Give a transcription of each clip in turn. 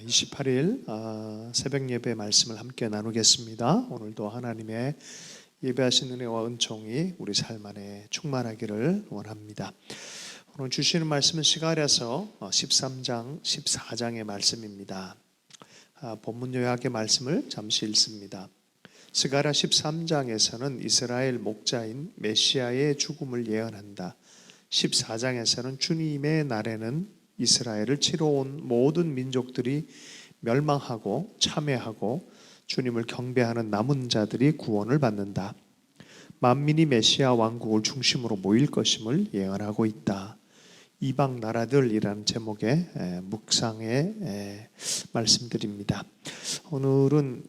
28일 새벽 예배 말씀을 함께 나누겠습니다. 오늘도 하나님의 예배하신 은혜와 은총이 우리 삶 안에 충만하기를 원합니다. 오늘 주시는 말씀은 스가랴서 13장, 14장의 말씀입니다. 본문 요약의 말씀을 잠시 읽습니다. 스가랴 13장에서는 이스라엘 목자인 메시아의 죽음을 예언한다. 14장에서는 주님의 날에는 이스라엘을 치러 온 모든 민족들이 멸망하고 참회하고 주님을 경배하는 남은 자들이 구원을 받는다. 만민이 메시아 왕국을 중심으로 모일 것임을 예언하고 있다. 이방 나라들이라는 제목의 묵상의 말씀드립니다. 오늘은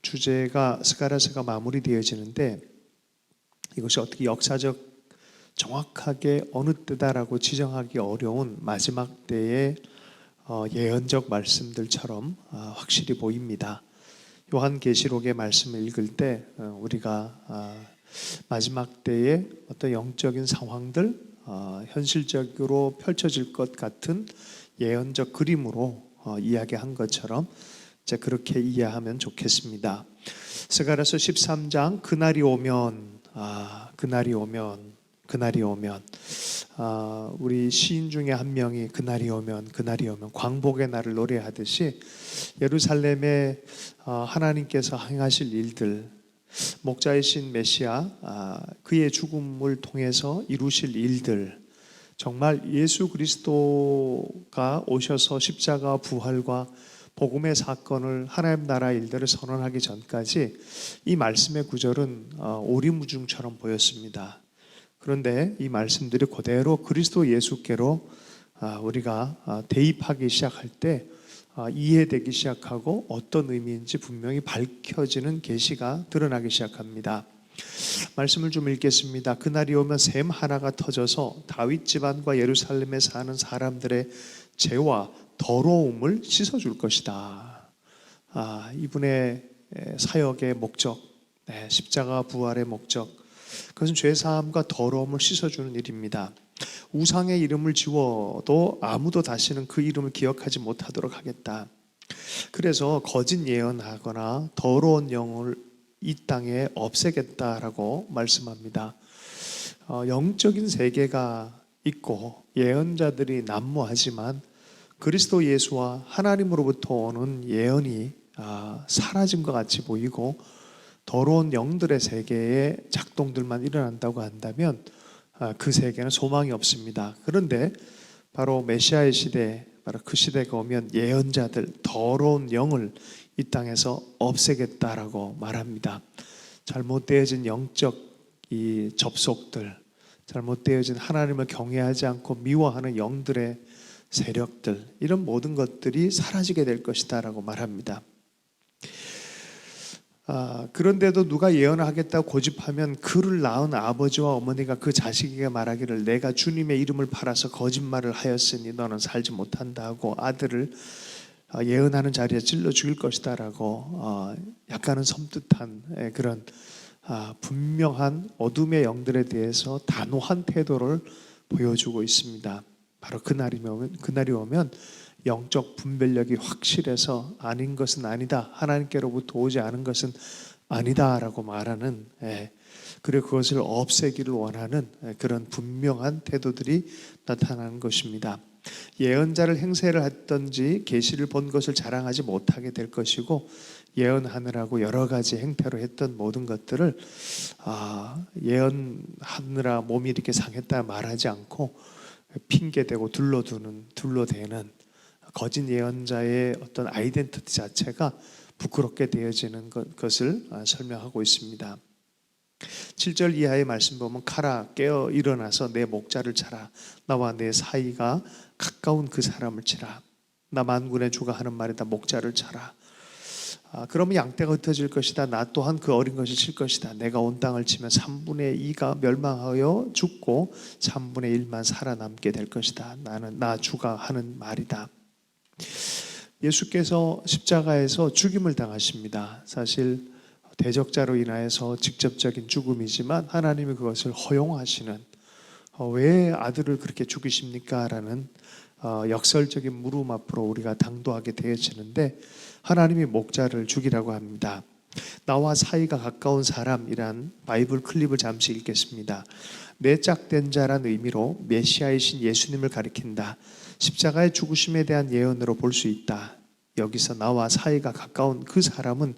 주제가 스가랴서가 마무리되어지는데 이것이 어떻게 역사적 정확하게 어느 때다라고 지정하기 어려운 마지막 때의 예언적 말씀들처럼 확실히 보입니다. 요한계시록의 말씀을 읽을 때 우리가 마지막 때의 어떤 영적인 상황들, 현실적으로 펼쳐질 것 같은 예언적 그림으로 이야기한 것처럼 이제 그렇게 이해하면 좋겠습니다. 스가랴서 13장 그날이 오면 우리 시인 중에 한 명이 그날이 오면 광복의 날을 노래하듯이 예루살렘에 하나님께서 행하실 일들, 목자이신 메시아 그의 죽음을 통해서 이루실 일들, 정말 예수 그리스도가 오셔서 십자가 부활과 복음의 사건을 하나님 나라 일들을 선언하기 전까지 이 말씀의 구절은 오리무중처럼 보였습니다. 그런데 이 말씀들이 그대로 그리스도 예수께로 우리가 대입하기 시작할 때 이해되기 시작하고 어떤 의미인지 분명히 밝혀지는 계시가 드러나기 시작합니다. 말씀을 좀 읽겠습니다. 그날이 오면 샘 하나가 터져서 다윗 집안과 예루살렘에 사는 사람들의 죄와 더러움을 씻어줄 것이다. 이분의 사역의 목적, 십자가 부활의 목적, 그것은 죄사함과 더러움을 씻어주는 일입니다. 우상의 이름을 지워도 아무도 다시는 그 이름을 기억하지 못하도록 하겠다. 그래서 거짓 예언하거나 더러운 영을 이 땅에 없애겠다라고 말씀합니다. 영적인 세계가 있고 예언자들이 난무하지만 그리스도 예수와 하나님으로부터 오는 예언이 사라진 것 같이 보이고 더러운 영들의 세계에 작동들만 일어난다고 한다면 그 세계는 소망이 없습니다. 그런데 바로 메시아의 시대, 바로 그 시대가 오면 예언자들, 더러운 영을 이 땅에서 없애겠다라고 말합니다. 잘못되어진 영적 이 접속들, 잘못되어진 하나님을 경외하지 않고 미워하는 영들의 세력들, 이런 모든 것들이 사라지게 될 것이다 라고 말합니다. 그런데도 누가 예언을 하겠다고 고집하면 그를 낳은 아버지와 어머니가 그 자식에게 말하기를 내가 주님의 이름을 팔아서 거짓말을 하였으니 너는 살지 못한다 하고 아들을 예언하는 자리에 찔러 죽일 것이다 라고 약간은 섬뜩한 그런 분명한 어둠의 영들에 대해서 단호한 태도를 보여주고 있습니다. 바로 그날이 오면 영적 분별력이 확실해서 아닌 것은 아니다, 하나님께로부터 오지 않은 것은 아니다 라고 말하는, 그리고 그것을 없애기를 원하는 그런 분명한 태도들이 나타나는 것입니다. 예언자를 행세를 했던지 계시를 본 것을 자랑하지 못하게 될 것이고, 예언하느라고 여러 가지 행태로 했던 모든 것들을 예언하느라 몸이 이렇게 상했다 말하지 않고 핑계대고 둘러대는 거짓 예언자의 어떤 아이덴티티 자체가 부끄럽게 되어지는 것을 설명하고 있습니다. 7절 이하의 말씀 보면 가라 깨어 일어나서 내 목자를 차라 나와 내 사이가 가까운 그 사람을 치라 나 만군의 주가 하는 말이다 목자를 차라. 그러면 양떼가 흩어질 것이다. 나 또한 그 어린 것이 칠 것이다. 내가 온 땅을 치면 3분의 2가 멸망하여 죽고 3분의 1만 살아남게 될 것이다. 나 주가 하는 말이다. 예수께서 십자가에서 죽임을 당하십니다. 사실 대적자로 인하여서 직접적인 죽음이지만 하나님이 그것을 허용하시는, 왜 아들을 그렇게 죽이십니까? 라는 역설적인 물음 앞으로 우리가 당도하게 되어지는데 하나님이 목자를 죽이라고 합니다. 나와 사이가 가까운 사람이란 바이블 클립을 잠시 읽겠습니다. 내짝된 자란 의미로 메시아이신 예수님을 가리킨다. 십자가의 죽으심에 대한 예언으로 볼 수 있다. 여기서 나와 사이가 가까운 그 사람은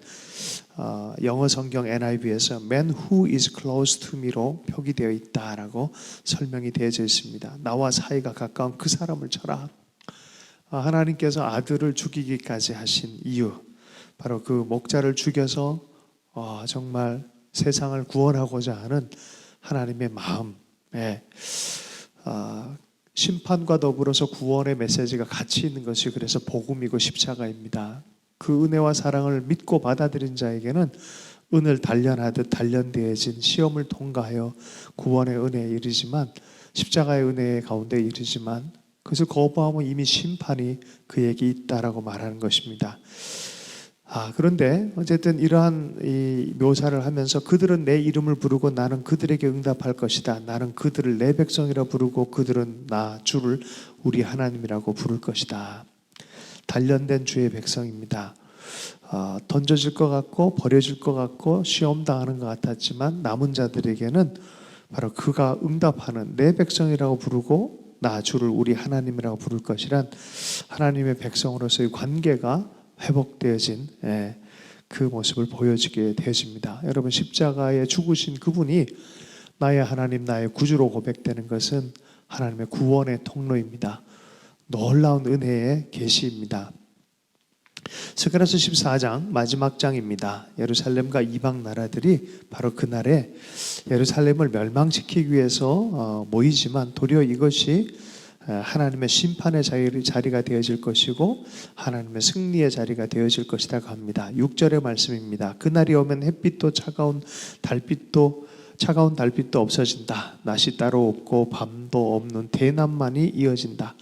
영어 성경 NIV에서 Man who is close to me로 표기되어 있다라고 설명이 되어져 있습니다. 나와 사이가 가까운 그 사람을 쳐라. 하나님께서 아들을 죽이기까지 하신 이유, 바로 그 목자를 죽여서 정말 세상을 구원하고자 하는 하나님의 마음에 심판과 더불어서 구원의 메시지가 같이 있는 것이 그래서 복음이고 십자가입니다. 그 은혜와 사랑을 믿고 받아들인 자에게는 은을 단련하듯 단련되어진 시험을 통과하여 구원의 은혜에 이르지만, 십자가의 은혜 가운데 이르지만 그것을 거부하면 이미 심판이 그에게 있다라고 말하는 것입니다. 그런데 어쨌든 이러한 이 묘사를 하면서 그들은 내 이름을 부르고 나는 그들에게 응답할 것이다. 나는 그들을 내 백성이라 부르고 그들은 나 주를 우리 하나님이라고 부를 것이다. 단련된 주의 백성입니다. 던져질 것 같고 버려질 것 같고 시험당하는 것 같았지만 남은 자들에게는 바로 그가 응답하는 내 백성이라고 부르고 나 주를 우리 하나님이라고 부를 것이란 하나님의 백성으로서의 관계가 회복되어진 그 모습을 보여주게 되어집니다. 여러분, 십자가에 죽으신 그분이 나의 하나님, 나의 구주로 고백되는 것은 하나님의 구원의 통로입니다. 놀라운 은혜의 계시입니다. 스가랴서 14장 마지막 장입니다. 예루살렘과 이방 나라들이 바로 그날에 예루살렘을 멸망시키기 위해서 모이지만 도리어 이것이 하나님의 심판의 자리가 되어질 것이고 하나님의 승리의 자리가 되어질 것이라고 합니다. 6절의 말씀입니다. 그날이 오면 햇빛도 차가운 달빛도 없어진다. 낮이 따로 없고 밤도 없는 대낮만이 이어진다.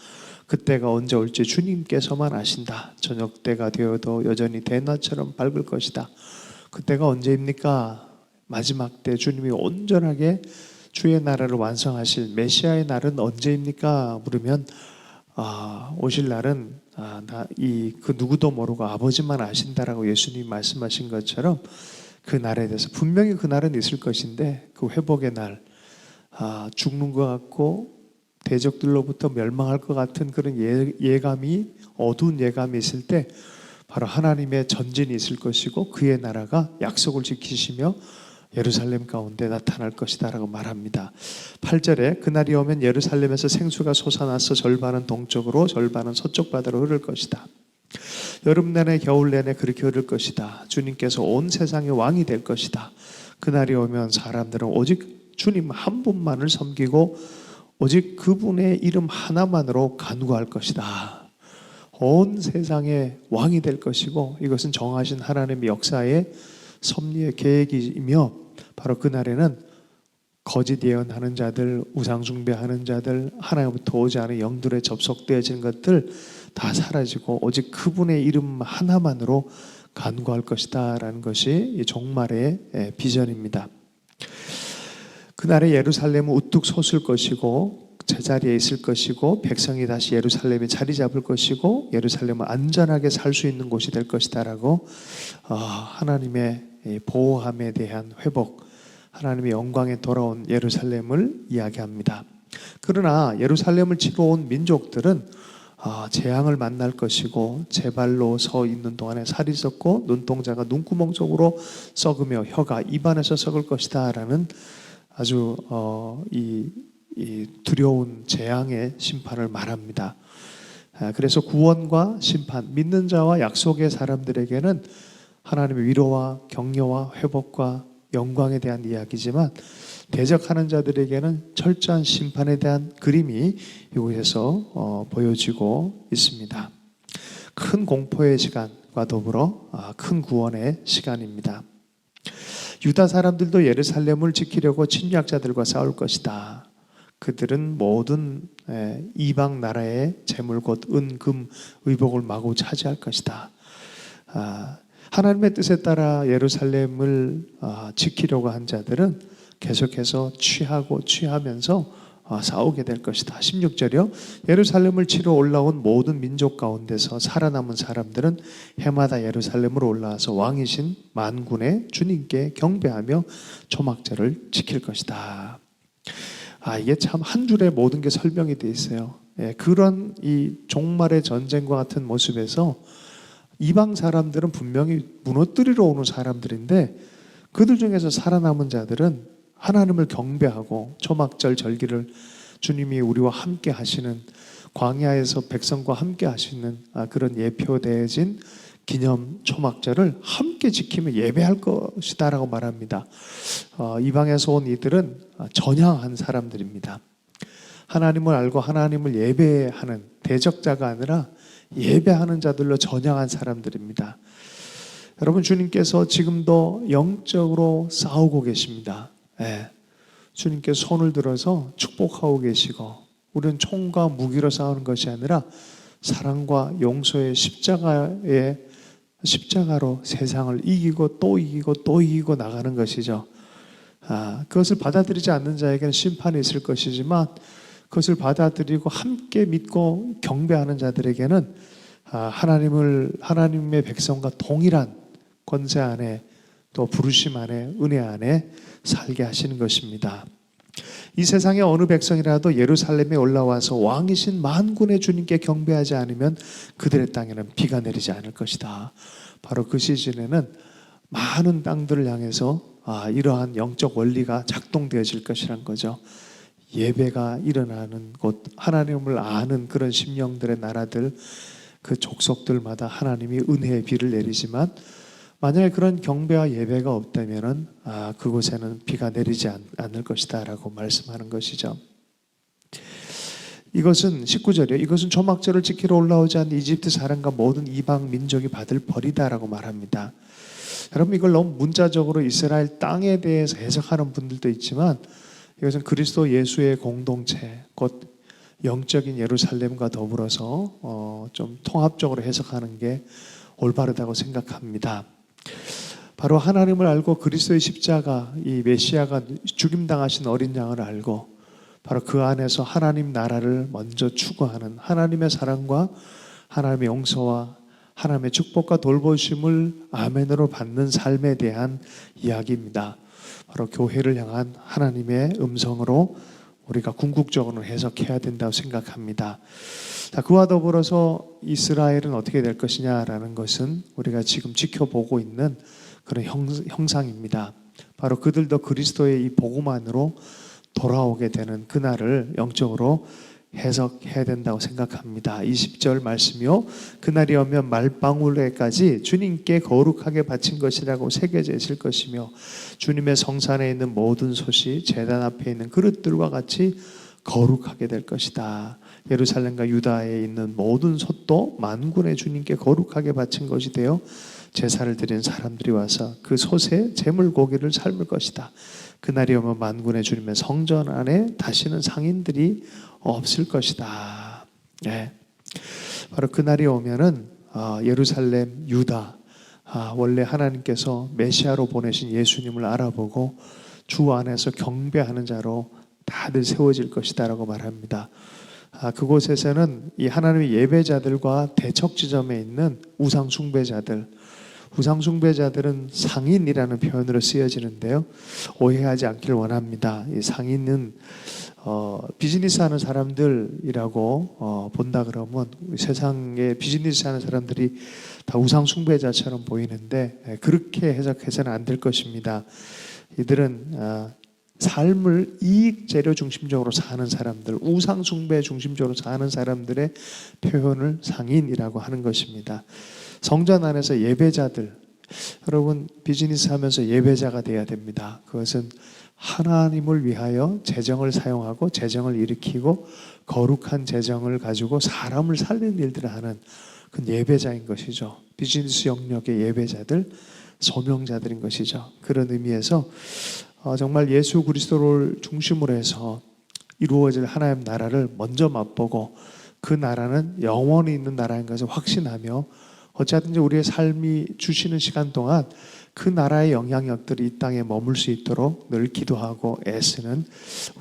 그때가 언제 올지 주님께서만 아신다. 저녁 때가 되어도 여전히 대낮처럼 밝을 것이다. 그때가 언제입니까? 마지막 때 주님이 온전하게 주의 나라를 완성하실 메시아의 날은 언제입니까? 물으면 오실 날은 그 누구도 모르고 아버지만 아신다라고 예수님이 말씀하신 것처럼 그 날에 대해서 분명히 그 날은 있을 것인데 그 회복의 날, 죽는 것 같고 대적들로부터 멸망할 것 같은 그런 예감이, 어두운 예감이 있을 때 바로 하나님의 전진이 있을 것이고 그의 나라가 약속을 지키시며 예루살렘 가운데 나타날 것이다 라고 말합니다. 8절에 그날이 오면 예루살렘에서 생수가 솟아나서 절반은 동쪽으로 절반은 서쪽 바다로 흐를 것이다. 여름 내내 겨울 내내 그렇게 흐를 것이다. 주님께서 온 세상의 왕이 될 것이다. 그날이 오면 사람들은 오직 주님 한 분만을 섬기고 오직 그분의 이름 하나만으로 간구할 것이다. 온 세상의 왕이 될 것이고 이것은 정하신 하나님의 역사의 섭리의 계획이며 바로 그날에는 거짓 예언하는 자들, 우상 숭배하는 자들, 하나님부터 오지 않은 영들에 접속되어진 것들 다 사라지고 오직 그분의 이름 하나만으로 간구할 것이다 라는 것이 이 종말의 비전입니다. 그날에 예루살렘은 우뚝 솟을 것이고 제자리에 있을 것이고 백성이 다시 예루살렘에 자리 잡을 것이고 예루살렘은 안전하게 살 수 있는 곳이 될 것이다 라고 하나님의 보호함에 대한 회복, 하나님의 영광에 돌아온 예루살렘을 이야기합니다. 그러나 예루살렘을 치러 온 민족들은 재앙을 만날 것이고 제 발로 서 있는 동안에 살이 썩고 눈동자가 눈구멍 속으로 썩으며 혀가 입안에서 썩을 것이다 라는 아주 이 두려운 재앙의 심판을 말합니다. 그래서 구원과 심판, 믿는 자와 약속의 사람들에게는 하나님의 위로와 격려와 회복과 영광에 대한 이야기지만 대적하는 자들에게는 철저한 심판에 대한 그림이 이곳에서 보여지고 있습니다. 큰 공포의 시간과 더불어 큰 구원의 시간입니다. 유다 사람들도 예루살렘을 지키려고 침략자들과 싸울 것이다. 그들은 모든 이방 나라의 재물 곧 은, 금, 의복을 마구 차지할 것이다. 하나님의 뜻에 따라 예루살렘을 지키려고 한 자들은 계속해서 취하면서 싸우게 될 것이다. 16절이요. 예루살렘을 치러 올라온 모든 민족 가운데서 살아남은 사람들은 해마다 예루살렘으로 올라와서 왕이신 만군의 주님께 경배하며 초막절을 지킬 것이다. 이게 참 한 줄에 모든 게 설명이 되어 있어요. 그런 이 종말의 전쟁과 같은 모습에서 이방 사람들은 분명히 무너뜨리러 오는 사람들인데 그들 중에서 살아남은 자들은 하나님을 경배하고 초막절 절기를 주님이 우리와 함께 하시는 광야에서 백성과 함께 하시는 그런 예표되어진 기념 초막절을 함께 지키며 예배할 것이다라고 말합니다. 이방에서 온 이들은 전향한 사람들입니다. 하나님을 알고 하나님을 예배하는 대적자가 아니라 예배하는 자들로 전향한 사람들입니다. 여러분, 주님께서 지금도 영적으로 싸우고 계십니다. 주님께 손을 들어서 축복하고 계시고, 우리는 총과 무기로 싸우는 것이 아니라 사랑과 용서의 십자가로 세상을 이기고 또 이기고 또 이기고 나가는 것이죠. 그것을 받아들이지 않는 자에게는 심판이 있을 것이지만 그것을 받아들이고 함께 믿고 경배하는 자들에게는 하나님의 백성과 동일한 권세 안에 또 부르심 안에 은혜 안에 살게 하시는 것입니다. 이 세상의 어느 백성이라도 예루살렘에 올라와서 왕이신 만군의 주님께 경배하지 않으면 그들의 땅에는 비가 내리지 않을 것이다. 바로 그 시즌에는 많은 땅들을 향해서 이러한 영적 원리가 작동되어질 것이란 거죠. 예배가 일어나는 곳, 하나님을 아는 그런 심령들의 나라들, 그 족속들마다 하나님이 은혜의 비를 내리지만 만약에 그런 경배와 예배가 없다면 그곳에는 비가 내리지 않을 것이다 라고 말씀하는 것이죠. 이것은 19절이에요. 이것은 초막절을 지키러 올라오지 않은 이집트 사람과 모든 이방 민족이 받을 벌이다 라고 말합니다. 여러분, 이걸 너무 문자적으로 이스라엘 땅에 대해서 해석하는 분들도 있지만 이것은 그리스도 예수의 공동체, 곧 영적인 예루살렘과 더불어서 좀 통합적으로 해석하는 게 올바르다고 생각합니다. 바로 하나님을 알고 그리스도의 십자가, 이 메시아가 죽임당하신 어린 양을 알고 바로 그 안에서 하나님 나라를 먼저 추구하는 하나님의 사랑과 하나님의 용서와 하나님의 축복과 돌보심을 아멘으로 받는 삶에 대한 이야기입니다. 바로 교회를 향한 하나님의 음성으로 우리가 궁극적으로 해석해야 된다고 생각합니다. 그와 더불어서 이스라엘은 어떻게 될 것이냐라는 것은 우리가 지금 지켜보고 있는 그런 형상입니다. 바로 그들도 그리스도의 이 복음 안으로 돌아오게 되는 그날을 영적으로 해석해야 된다고 생각합니다. 20절 말씀이요. 그날이 오면 말방울에까지 주님께 거룩하게 바친 것이라고 새겨져 있을 것이며 주님의 성산에 있는 모든 솥이 제단 앞에 있는 그릇들과 같이 거룩하게 될 것이다. 예루살렘과 유다에 있는 모든 솥도 만군의 주님께 거룩하게 바친 것이 되어 제사를 드린 사람들이 와서 그 솥에 제물 고기를 삶을 것이다. 그날이 오면 만군의 주님의 성전 안에 다시는 상인들이 없을 것이다. 바로 그날이 오면은 예루살렘, 유다, 원래 하나님께서 메시아로 보내신 예수님을 알아보고 주 안에서 경배하는 자로 다들 세워질 것이다라고 말합니다. 그곳에서는 이 하나님의 예배자들과 대척 지점에 있는 우상 숭배자들은 상인이라는 표현으로 쓰여지는데요. 오해하지 않길 원합니다. 이 상인은 비즈니스 하는 사람들이라고 본다 그러면 세상에 비즈니스 하는 사람들이 다 우상 숭배자처럼 보이는데 그렇게 해석해서는 안 될 것입니다. 이들은 삶을 이익 재료 중심적으로 사는 사람들, 우상 숭배 중심적으로 사는 사람들의 표현을 상인이라고 하는 것입니다. 성전 안에서 예배자들, 여러분 비즈니스 하면서 예배자가 돼야 됩니다. 그것은 하나님을 위하여 재정을 사용하고 재정을 일으키고 거룩한 재정을 가지고 사람을 살리는 일들을 하는 그 예배자인 것이죠. 비즈니스 영역의 예배자들, 소명자들인 것이죠. 그런 의미에서 정말 예수 그리스도를 중심으로 해서 이루어질 하나님 나라를 먼저 맛보고 그 나라는 영원히 있는 나라인 것을 확신하며 어찌하든지 우리의 삶이 주시는 시간 동안 그 나라의 영향력들이 이 땅에 머물 수 있도록 늘 기도하고 애쓰는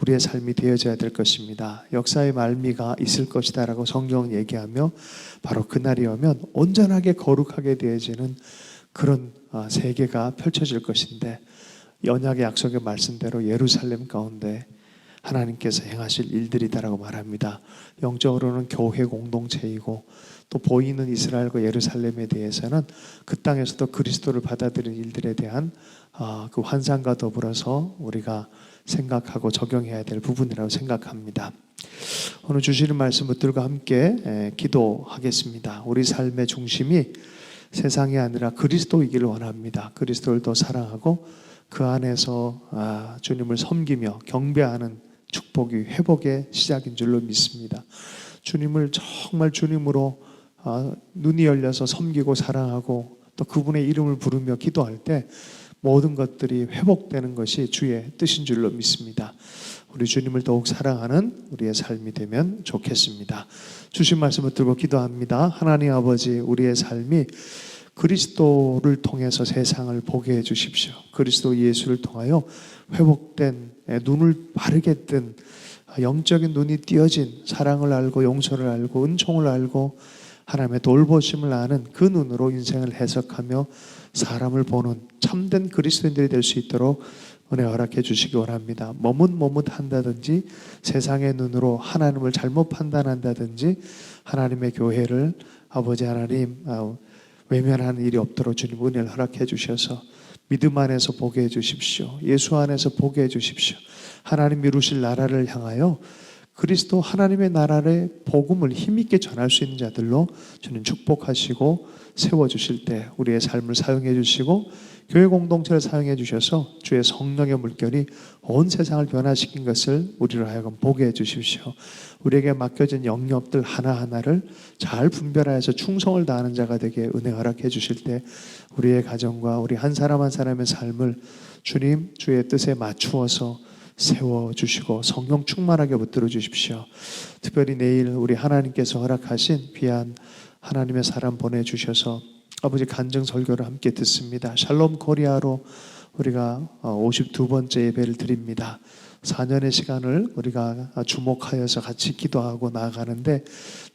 우리의 삶이 되어져야 될 것입니다. 역사의 말미가 있을 것이다라고 성경은 얘기하며 바로 그날이 오면 온전하게 거룩하게 되어지는 그런 세계가 펼쳐질 것인데, 언약의 약속의 말씀대로 예루살렘 가운데 하나님께서 행하실 일들이다라고 말합니다. 영적으로는 교회 공동체이고 또 보이는 이스라엘과 예루살렘에 대해서는 그 땅에서도 그리스도를 받아들이는 일들에 대한 그 환상과 더불어서 우리가 생각하고 적용해야 될 부분이라고 생각합니다. 오늘 주시는 말씀 붙들고 함께 기도하겠습니다. 우리 삶의 중심이 세상이 아니라 그리스도이기를 원합니다. 그리스도를 더 사랑하고 그 안에서 주님을 섬기며 경배하는 축복이 회복의 시작인 줄로 믿습니다. 주님을 정말 주님으로 눈이 열려서 섬기고 사랑하고 또 그분의 이름을 부르며 기도할 때 모든 것들이 회복되는 것이 주의 뜻인 줄로 믿습니다. 우리 주님을 더욱 사랑하는 우리의 삶이 되면 좋겠습니다. 주신 말씀을 들고 기도합니다. 하나님 아버지, 우리의 삶이 그리스도를 통해서 세상을 보게 해주십시오. 그리스도 예수를 통하여 회복된, 눈을 바르게 뜬, 영적인 눈이 띄어진 사랑을 알고 용서를 알고 은총을 알고 하나님의 돌보심을 아는 그 눈으로 인생을 해석하며 사람을 보는 참된 그리스도인들이 될 수 있도록 은혜 허락해 주시기 원합니다. 머뭇머뭇한다든지 세상의 눈으로 하나님을 잘못 판단한다든지 하나님의 교회를 아버지 하나님 외면하는 일이 없도록 주님 은혜를 허락해 주셔서 믿음 안에서 보게 해 주십시오. 예수 안에서 보게 해 주십시오. 하나님 이루실 나라를 향하여 그리스도 하나님의 나라의 복음을 힘있게 전할 수 있는 자들로 주님 축복하시고 세워주실 때 우리의 삶을 사용해 주시고 교회 공동체를 사용해 주셔서 주의 성령의 물결이 온 세상을 변화시킨 것을 우리로 하여금 보게 해 주십시오. 우리에게 맡겨진 영역들 하나하나를 잘 분별하여서 충성을 다하는 자가 되게 은혜 허락해 주실 때 우리의 가정과 우리 한 사람 한 사람의 삶을 주님 주의 뜻에 맞추어서 세워주시고 성령 충만하게 붙들어 주십시오. 특별히 내일 우리 하나님께서 허락하신 귀한 하나님의 사람 보내주셔서 아버지 간증 설교를 함께 듣습니다. 샬롬 코리아로 우리가 52번째 예배를 드립니다. 4년의 시간을 우리가 주목하여서 같이 기도하고 나아가는데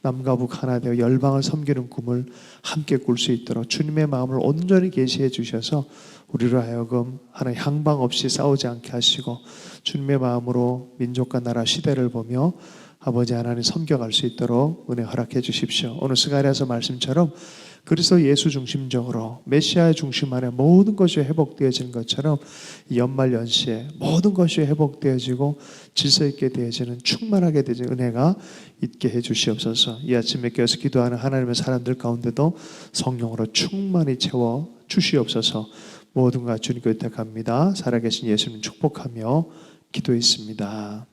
남과 북 하나 되어 열방을 섬기는 꿈을 함께 꿀 수 있도록 주님의 마음을 온전히 계시해 주셔서 우리로 하여금 하나님 향방 없이 싸우지 않게 하시고 주님의 마음으로 민족과 나라 시대를 보며 아버지 하나님 섬겨갈 수 있도록 은혜 허락해 주십시오. 오늘 스가랴서 말씀처럼 그리스도 예수 중심적으로 메시아의 중심 안에 모든 것이 회복되어지는 것처럼 연말 연시에 모든 것이 회복되어지고 질서 있게 되어지는 충만하게 되어지는 은혜가 있게 해 주시옵소서. 이 아침에 깨어서 기도하는 하나님의 사람들 가운데도 성령으로 충만히 채워 주시옵소서. 모든 것 주님께 의탁합니다. 살아계신 예수님 축복하며 기도했습니다.